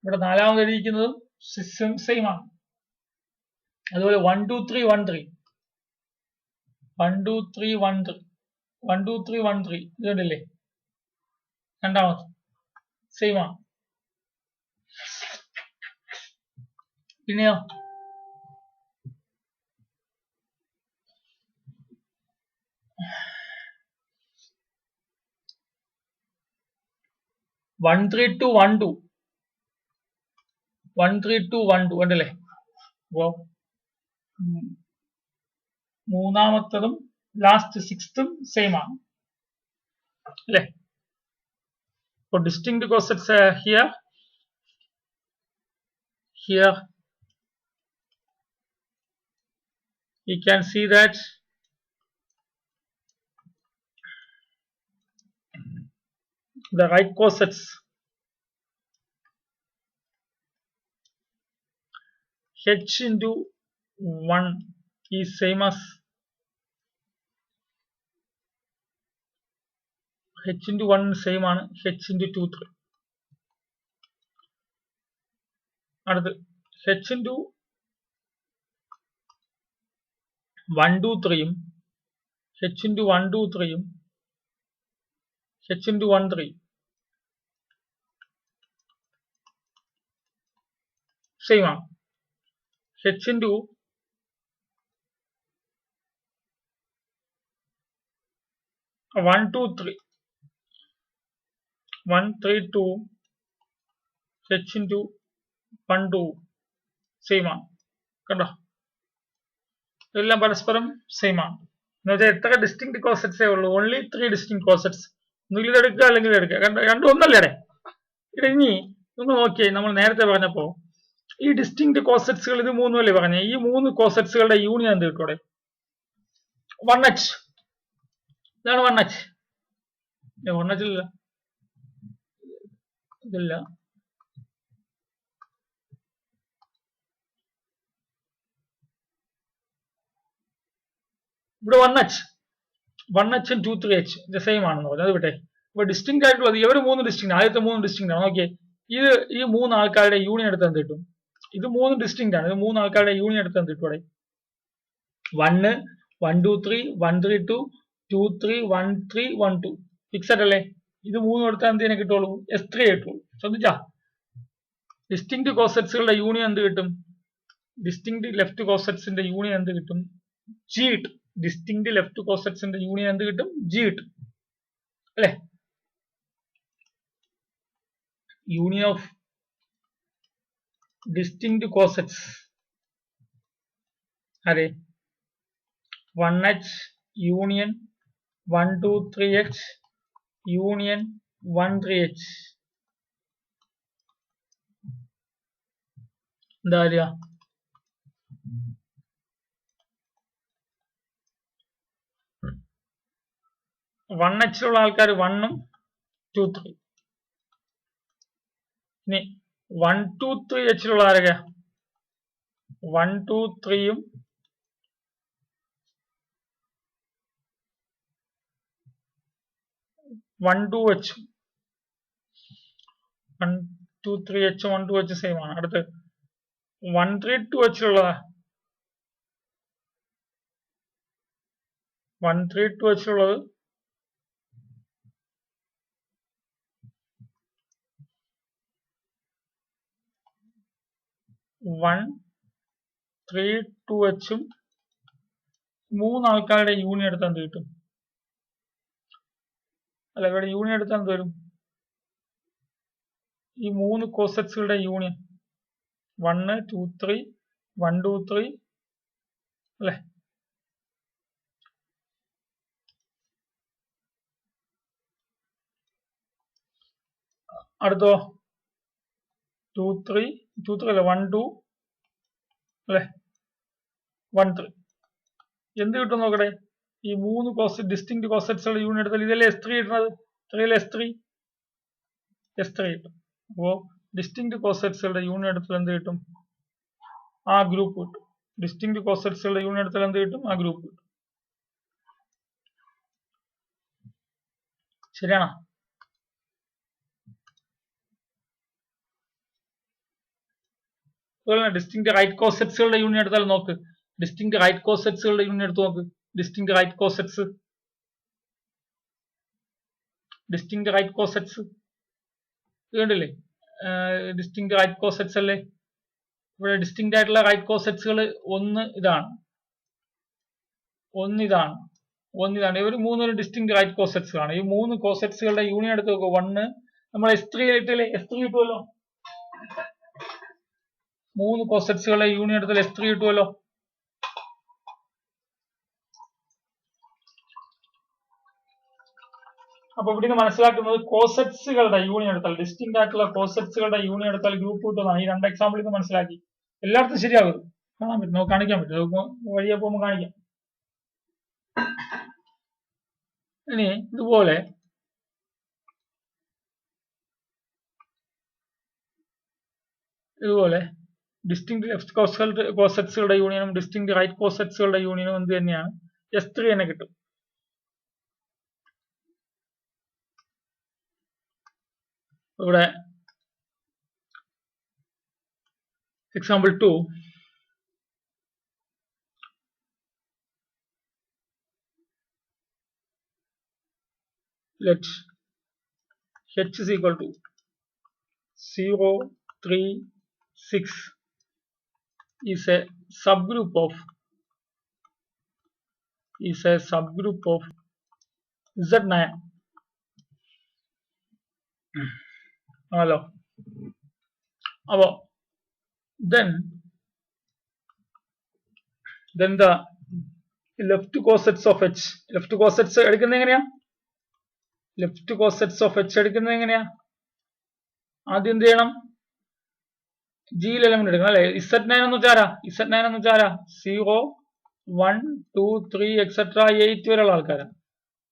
S1: ഇവിടെ നാലാമത് എഴുതിയിരിക്കുന്നതും സെയിം ആണ്. അതുപോലെ 1 2 3 1 3 1 2 3 1 3 1 2 3 1 3 ഇത് കണ്ടില്ലേ? രണ്ടാമത് സെയിം ആണ്. പിന്നെയോ 1 3 2 1 2 1 3 2 1 2 കണ്ടല്ലേ? അപ്പോ മൂന്നാമത്തതും ലാസ്റ്റ് സിക്സ്തും സെയിം ആണ് അല്ലേ? For distinct cosets here you can see that the right cosets H into 1 is same as H into 1 same ആണ് H into 2 3. അടുത്ത് H into 1 2 3 H into 1 2 3 H into 1 3 same ആണ്. H into 1 2 3 1 3 2 H into 1 2 same ആണ്. കണ്ടോ? ഇതെല്ലാം പരസ്പരം same ആണ്. എന്നുവെച്ചാൽ എത്ര ഡിസ്റ്റിങ്ക്റ്റ് കോസെറ്റ്സേ ഉള്ളൂ? Only 3 distinct cosets. ഒന്നുകിൽ ഇതെടുക്കുക അല്ലെങ്കിൽ ഇതെടുക്കുക. രണ്ടും ഒന്നല്ലേ? ഇവിടെ ഇനി നിങ്ങൾ നോക്കിയേ, നമ്മൾ നേരത്തെ പറഞ്ഞപ്പോ ഈ ഡിസ്റ്റിങ്ക്റ്റ് കോസെറ്റ്സുകൾ ഇത് മൂന്നുമല്ലേ പറഞ്ഞേ? ഈ 3 കോസെറ്റ്സുകളുടെ യൂണിയൻ എന്ത് കിട്ടൂടെ? 1H. ഇതാണ് 1H. 1H ഇല്ല, ഇതില്ല. ഇവിടെ 1H 1H 2 3H ഇത് സെയിം ആണെന്ന് പറഞ്ഞു. അത് വിട്ടെ. ഇപ്പൊ ഡിസ്റ്റിങ്ക്റ്റ് ആയിട്ടുള്ളത് ഇവർ 3 ഡിസ്റ്റിങ്ക്റ്റ്. ആദ്യത്തെ 3 ഡിസ്റ്റിങ്ക്റ്റ് ആണ്. നോക്കിയേ, ഈ 3 ആൾക്കാരുടെ യൂണിയൻ എടുത്ത് എന്ത് കിട്ടും? ഇത് 3 ഡിസ്റ്റിങ്ക്റ്റ് ആണ്. ഇത് 3 ആൾക്കാരുടെ യൂണിയൻ എടുത്ത് എന്ത് കിട്ടും? 1 1 2 3 1 3 2 2 3 1 3 1 2 ഫിക്സഡ് അല്ലേ? ഇത് 3 എടുത്താൽ എന്തിനെ കിട്ടുള്ളൂ? S3 കിട്ടുള്ളൂ. ശ്രദ്ധിച്ചാ? ഡിസ്റ്റിങ്ക്റ്റ് കോസെറ്റ്സുകളുടെ യൂണിയൻ എന്ത് കിട്ടും? ഡിസ്റ്റിങ്ക്റ്റ് ലെഫ്റ്റ് കോസെറ്റ്സിന്റെ യൂണിയൻ എന്ത് കിട്ടും? G കിട്ടും. ഡിസ്റ്റിങ്ക്റ്റ് ലെഫ്റ്റ് കോസെറ്റ്സിന്റെ യൂണിയൻ എന്ത് കിട്ടും? G കിട്ടും അല്ലെ? യൂണിയൻ ഓഫ് ഡിസ്റ്റിങ്ക്റ്റ് കോസെറ്റ്സ് അതെ 1H union 1 2 3H union 1 3H എന്താ വരിക? 1H ഉള്ള ആൾക്കാർ 1ഉം 2 3. ഇനി 1 2 3H ഉള്ള ആരൊക്കെ? 1 2 3ഉം 1 2H 1 2 3H 1 2H സെയിം ആണ്. അടുത്ത് 1 3 2H ഉള്ളതാ? 1 3 2H ഉള്ളത് 1 3 2Hഉം 3 ആൾക്കാരുടെ യൂണിയൻ എടുത്താൽ എന്ത് കിട്ടും? അല്ല, ഇവിടെ യൂണിയൻ എടുത്താൽ എന്ത് വരും? ഈ 3 കോസെറ്റ്സുകളുടെ യൂണിയൻ 1 2 3 1 2 3 അല്ലെ? അടുത്തോ 2 3 2 3 അല്ല 1 2 അല്ലെ 1 3 എന്ത് കിട്ടും നോക്കട്ടെ. ഈ 3 ഡിസ്റ്റിങ് കോസെറ്റ്സുകളുടെ യൂണിയൻ എടുത്താൽ ഇതല്ലേ S3 കിട്ടുന്നത്. 3 അല്ലേ S3 കിട്ടും. അപ്പോ ഡിസ്റ്റിങ് കോസെറ്റ്സുകളുടെ യൂണിയൻ എടുത്താൽ എന്ത് കിട്ടും? ആ ഗ്രൂപ്പ് കിട്ടും. ഡിസ്റ്റിങ് കോസെറ്റ്സുകളുടെ യൂണിയൻ എടുത്താൽ എന്ത് കിട്ടും? ആ ഗ്രൂപ്പ് കിട്ടും. ശരിയാണോ? അതുപോലെ ഡിസ്റ്റിങ് റൈറ്റ് കോസെറ്റ്സുകളുടെ യൂണിയൻ എടുത്താൽ നോക്ക്. ഡിസ്റ്റിങ് റൈറ്റ് കോസെറ്റ്സുകളുടെ യൂണിയൻ എടുത്ത് നോക്ക്. ഡിസ്റ്റിങ് റൈറ്റ് കോസെറ്റ്സ് കണ്ടില്ലേ? ഡിസ്റ്റിങ് റൈറ്റ് കോസെറ്റ്സ് അല്ലേ? ഇവിടെ ഡിസ്റ്റിങ് ആയിട്ടുള്ള റൈറ്റ് കോസെറ്റ്സുകൾ ഒന്ന് ഇതാണ്. ഇവർ 3 ഡിസ്റ്റിങ് റൈറ്റ് കോസെറ്റ്സുകളാണ്. ഈ 3 കോസെറ്റ്സുകളുടെ യൂണിയൻ എടുത്ത് നോക്കുക. 1 നമ്മൾ S3 ആയിട്ടല്ലേ? S3 കിട്ടുമല്ലോ. 3 കോസെറ്റ്സുകളുടെ യൂണിയൻ എടുത്താൽ S3 കിട്ടുമല്ലോ. അപ്പൊ ഇവിടെ മനസ്സിലാക്കുന്നത് കോസെറ്റ്സുകളുടെ യൂണിയൻ എടുത്താൽ, ഡിസ്റ്റിങ് ആയിട്ടുള്ള കോസെറ്റ്സുകളുടെ യൂണിയൻ എടുത്താൽ ഗ്രൂപ്പ് കിട്ടുന്നതാണ്. ഈ 2 എക്സാമ്പിൾ ഇത് മനസ്സിലാക്കി. എല്ലായിടത്തും ശരിയാകും. കാണാൻ പറ്റും, നമുക്ക് കാണിക്കാൻ പറ്റും. വഴിയെ പോകുമ്പോൾ കാണിക്കാം. ഇനി ഇതുപോലെ ഡിസ്റ്റിങ് ലെഫ്റ്റ് കോസെറ്റ്സുകളുടെ യൂണിയനും ഡിസ്റ്റിങ് റൈറ്റ് കോസെറ്റ്സുകളുടെ യൂണിയനും എന്ത് തന്നെയാണ്? S3 തന്നെ കിട്ടും. ഇവിടെ example 2. let H is equal to 0 3 6 is a subgroup of Z9. ആണല്ലോ. അപ്പോ then the left cosets of H, left cosets എടുക്കുന്നത് എങ്ങനെയാ? ആദ്യം എന്ത് ചെയ്യണം? ജിയിൽ എലമെന്റ് എടുക്കണം അല്ലെ? Z9 എന്ന് വെച്ചാരാ? 0 1 2 3 എക്സെട്ര 8 വരെയുള്ള ആൾക്കാരാണ്.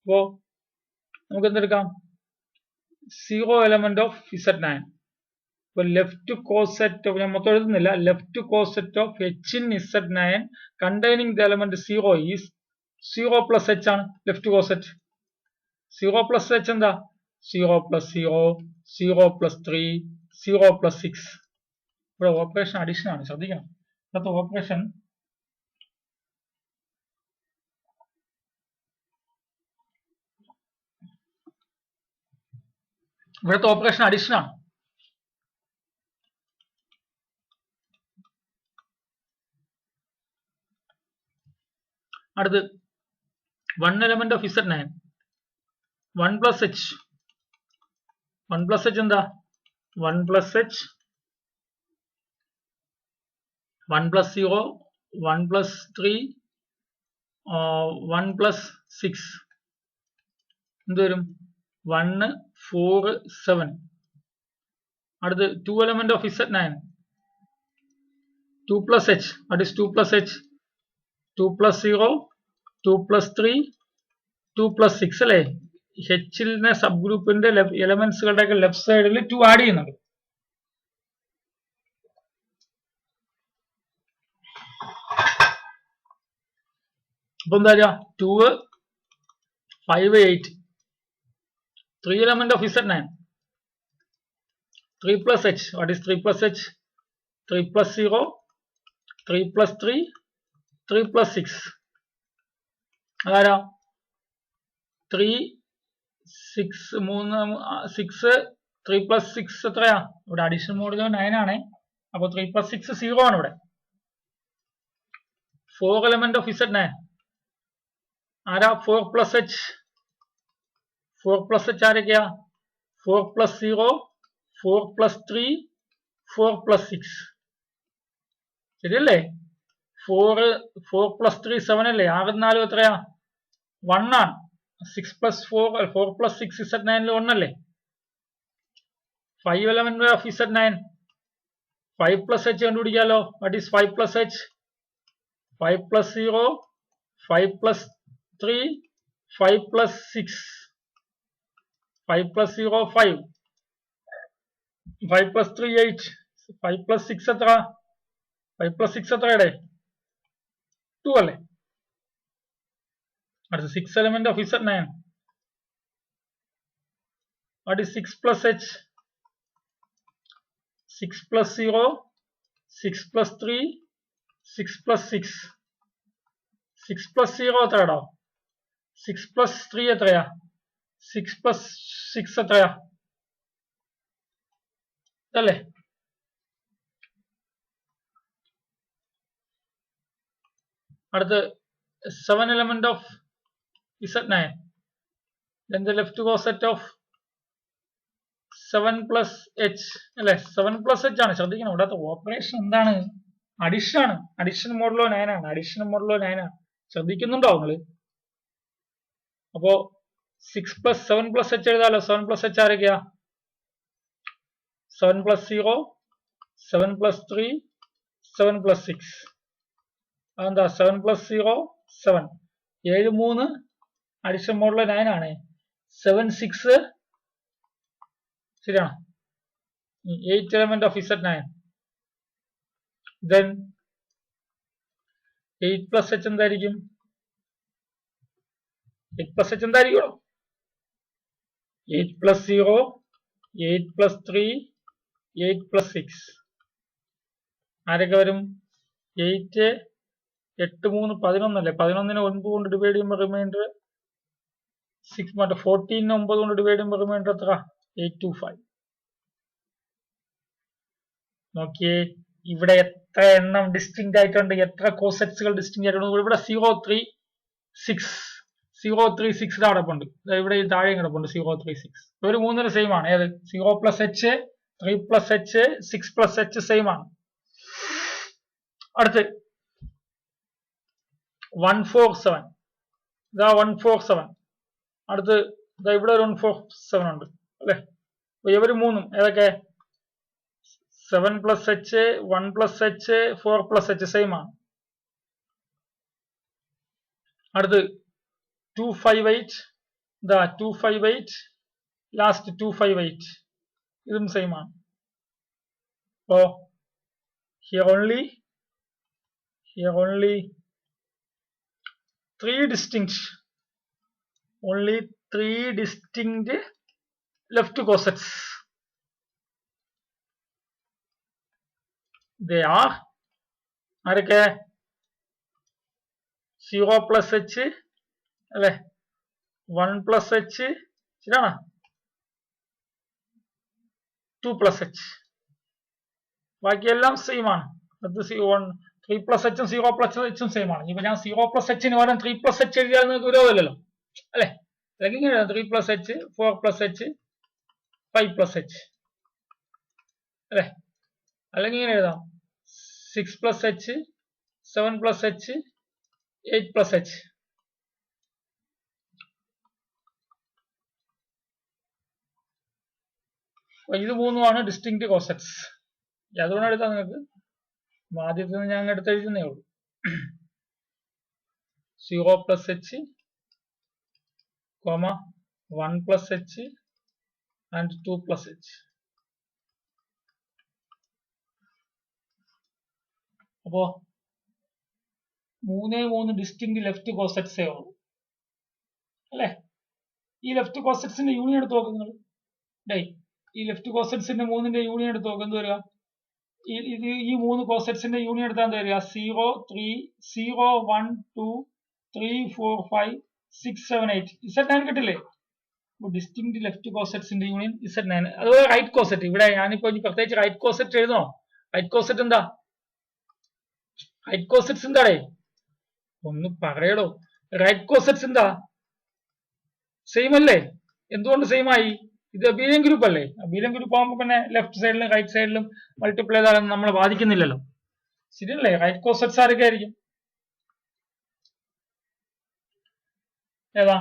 S1: അപ്പോ നമുക്ക് എന്തെടുക്കാം? 0 എലമെന്റ് ഓഫ് Z9. അപ്പൊ ലെഫ്റ്റ് കോസെറ്റ് ഓഫ്, ഞാൻ മൊത്തം എഴുതുന്നില്ല, left coset of H in Z9 containing the element 0 is 0 plus H ആണ് ലെഫ്റ്റ് കോസെറ്റ്. 0 plus H എന്താ? 0 plus 0 0 plus 3 0 plus 6. ഇവിടെ ഓപ്പറേഷൻ അഡീഷൻ ആണ്, ശ്രദ്ധിക്കണം. ഇവിടുത്തെ ഓപ്പറേഷൻ അഡീഷൻ ആണ്. അടുത്ത് 1 element of Z9 1 plus H. 1 plus H എന്താ? 1 plus H 1 plus 0 1 plus 3 1 plus 6 എന്ത് വരും? 1 4 7. അടുത്ത് 2 element of Z9 2 plus H. What is 2 plus H? 2 plus 0 2 plus 3 2 plus 6 അല്ലേ? Hലെ സബ് ഗ്രൂപ്പിന്റെ എലമെന്റ്സുകളുടെ ലെഫ്റ്റ് സൈഡിൽ 2 ആഡ് ചെയ്യുന്നുണ്ട്. അപ്പൊ എന്താ 2 5 8. 3 element of Z9 3 plus H. What is 3 plus H? 3 plus 0 3 plus 3 3 plus 6. അതാരാ? 3 6 6 3 plus 6 എത്രയാ? ഇവിടെ അഡീഷൻ മോഡിൽ 9 ആണ്. അപ്പൊ 3 plus 6 0 ആണ് ഇവിടെ. 4 element of Z9 ആരാ? 4 plus H. 4 plus H ആരൊക്കെയാ? 4 plus 0 4 plus 3 4 plus 6. ശരിയല്ലേ? 4 plus 3 7 അല്ലേ? 6 4 എത്രയാ? 1 ആണ്. 6 plus 4 4 plus 6 Z9 1 അല്ലേ? 5 element of Z9. 5 plus h കണ്ടുപിടിക്കാലോ. What is 5 plus h? 5 plus 0, 5 plus 3, 5 plus 6. 5 plus 0, 5. 5 plus 3, 8. 5 plus 6 എത്ര? 5 plus 6 എത്രയുടെ? 2 അല്ലേ? അടുത്ത 6 element of Z9. What is 6 plus h? 6 plus 0, 6 plus 3, 6 plus 6. 6 plus 0 എത്രയാടോ? 6 plus 3 എത്രയാ? 6 plus 6 എത്രയാ? ഇതല്ലേ? അടുത്ത് 7 element of Z9. Then the left coset of 7 plus h അല്ലെ? 7 plus h ആണ്. ശ്രദ്ധിക്കണം, ഇവിടത്തെ ഓപ്പറേഷൻ എന്താണ്? അഡിഷൻ ആണ്. അഡിഷൻ മോഡലോ 9 ആണ്. അഡിഷൻ മോഡലോ 9 ആണ്. ശ്രദ്ധിക്കുന്നുണ്ടോ നിങ്ങള്? അപ്പോ 6 plus 7 plus h എഴുതാലോ. 7 plus h ആരൊക്കെയാ? 7 plus 0, 7 plus 3, 7 plus 6. അതെന്താ? 7 plus 0, 7. 7 3 അഡിഷൻ മോഡലോ 9 ആണ്. 7 6 ശരിയാണ്. 8 element of Z9. Then 8 plus h എന്തായിരിക്കും? 8 plus h എന്തായിരിക്കും? 8 plus 0, 8 plus 3, 8 plus 6. ആരൊക്കെ വരും? 8 8 3 11 അല്ലേ? 11നെ 9 കൊണ്ട് ഡിവൈഡ് ചെയ്യുമ്പോൾ റിമൈൻഡർ 6. മറ്റേ 14നെ 9 കൊണ്ട് ഡിവൈഡ് ചെയ്യുമ്പോൾ റിമൈൻഡർ എത്ര? 825. നോക്കിയേ, ഇവിടെ എത്ര എണ്ണം ഡിസ്റ്റിങ്ക്റ്റ് ആയിട്ടുണ്ട്, എത്ര കോസെറ്റ്സുകൾ ഡിസ്റ്റിങ്ക്റ്റ് ആയിട്ടുണ്ട്. ഇവിടെ 036 036 കിടപ്പുണ്ട്. ഇവിടെ താഴെ കിടപ്പുണ്ട് 036. ഒരു മൂന്നിന് സെയിം ആണ്. ഏത്? 0 plus h, 3 plus h, 6 plus h same ആണ്. അടുത്ത് 147. ഇതാ 147. അടുത്ത് ഇവിടെ ഒരു 147 ഉണ്ട് അല്ലെ? ഇവര് മൂന്നും ഏതൊക്കെ? 7 plus h, 1 plus h, 4 plus h same ആണ്. അടുത്ത് 258. ഇതാ 258, ലാസ്റ്റ് 258 ഇതും സെയിം ആണ്. അപ്പോ here only 3 distinct left cosets. They are ആരൊക്കെ? 0 plus h അല്ലെ? 1 plus h ശരിയാണ്. 2 plus h. ബാക്കിയെല്ലാം സെയിം ആണ്. അത് 3 plus h ഉം 0 plus h ഉം സെയിം ആണ്. ഇപ്പൊ ഞാൻ 0 plus h ന് പകരം 3 plus h എഴുതിയാൽ നിങ്ങൾക്ക് വിരോധമില്ലല്ലോ അല്ലെ? അല്ലെങ്കിൽ ഇങ്ങനെ 3 plus h, 4 plus h, 5 plus h അല്ലെ? അല്ലെങ്കിൽ ഇങ്ങനെ എഴുതാം 6 plus h, 7 plus h, 8 plus h. ഇത് മൂന്നുമാണ് ഡിസ്റ്റിങ്ക്റ്റ് കോസെറ്റ്സ്. അതുകൊണ്ടാണ് എടുത്താൽ നിങ്ങൾക്ക് ആദ്യത്തിൽ ഞാൻ എടുത്ത് എഴുതുന്നേ ഉള്ളൂ. 0 plus h, 1 plus h and 2 plus h. അപ്പോ 3 ഡിസ്റ്റിങ്ക്റ്റ് ലെഫ്റ്റ് കോസെറ്റ്സേ ഉള്ളൂ അല്ലെ? ഈ ലെഫ്റ്റ് കോസെറ്റ്സിന്റെ യൂണിയൻ എടുത്ത് നോക്കുന്നത് ഈ ലെഫ്റ്റ് കോസെറ്റ്സിന്റെ 3ന്റെ യൂണിയൻ എടുത്ത് നോക്കുന്നത് വരിക. ഈ 3 കോസെറ്റ്സിന്റെ യൂണിയൻ എടുത്താൽ എന്താ വരിക? 0 3 0 1 2 3 4 5 6 7 8. Z9 കിട്ടില്ലേ? ഡിസ്റ്റിങ്ക്റ്റ് ലെഫ്റ്റ് കോസെറ്റ്സിന്റെ യൂണിയൻ Z9. അതുപോലെ റൈറ്റ് കോസെറ്റ്. ഇവിടെ ഞാനിപ്പോ പ്രത്യേകിച്ച് റൈറ്റ് കോസെറ്റ് എഴുതണോ? റൈറ്റ് കോസെറ്റ് എന്താ? റൈറ്റ് കോസെറ്റ്സ് എന്താടേ? ഒന്ന് പറയടോ. റൈറ്റ് കോസെറ്റ്സ് എന്താ? സെയിം അല്ലേ? എന്തുകൊണ്ട് സെയിം ആയി? ഇത് അബീലിയൻ ഗ്രൂപ്പ് അല്ലേ? അബീലിയൻ ഗ്രൂപ്പ് ആകുമ്പോൾ പിന്നെ ലെഫ്റ്റ് സൈഡിലും റൈറ്റ് സൈഡിലും മൾട്ടിപ്ലൈ ചെയ്താലും നമ്മളെ ബാധിക്കുന്നില്ലല്ലോ. ശരിയല്ലേ? റൈറ്റ് കോസെറ്റ്സ് ആരൊക്കെ ആയിരിക്കും? ഏതാ?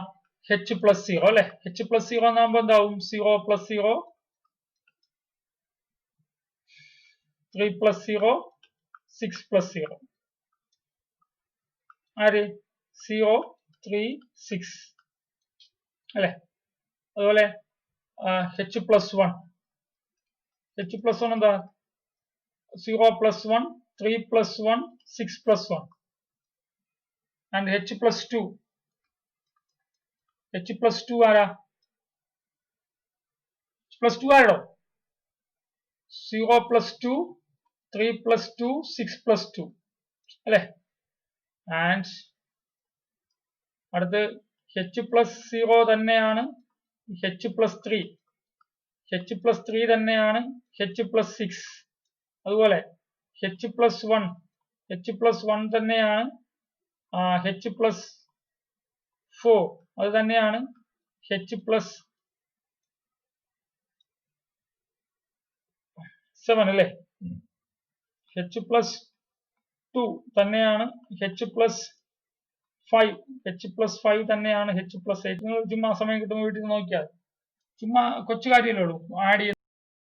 S1: h plus 0 അല്ലെ? h plus 0 എന്നാകുമ്പോ എന്താവും? 0 plus 0, 3 പ്ലസ് 0 6 പ്ലസ് 0 ആര് 0 3 6 അല്ലെ. അതുപോലെ h പ്ലസ് 1 എന്താ 0 plus 1 3 plus 1 6 plus 1 and h plus 2 ആരാ പ്ലസ് 2 ആരോ 0 പ്ലസ് 2 3 പ്ലസ് 2 6 പ്ലസ് 2 അല്ലെ. ആൻഡ് അടുത്ത് h പ്ലസ് 0 തന്നെയാണ് h പ്ലസ് 3 തന്നെയാണ് h പ്ലസ് 6. അതുപോലെ h പ്ലസ് 1 തന്നെയാണ് h പ്ലസ് 4 അത് തന്നെയാണ് h പ്ലസ് 7 അല്ലെ. h പ്ലസ് 2 തന്നെയാണ് h പ്ലസ് 5 തന്നെയാണ് h പ്ലസ് 8. നിങ്ങൾ ചുമ്മാ സമയം കിട്ടുമ്പോൾ വീട്ടിൽ നോക്കിയാൽ ചുമ്മാ കൊച്ചു കാര്യമല്ലേ ഉള്ളൂ ആഡ്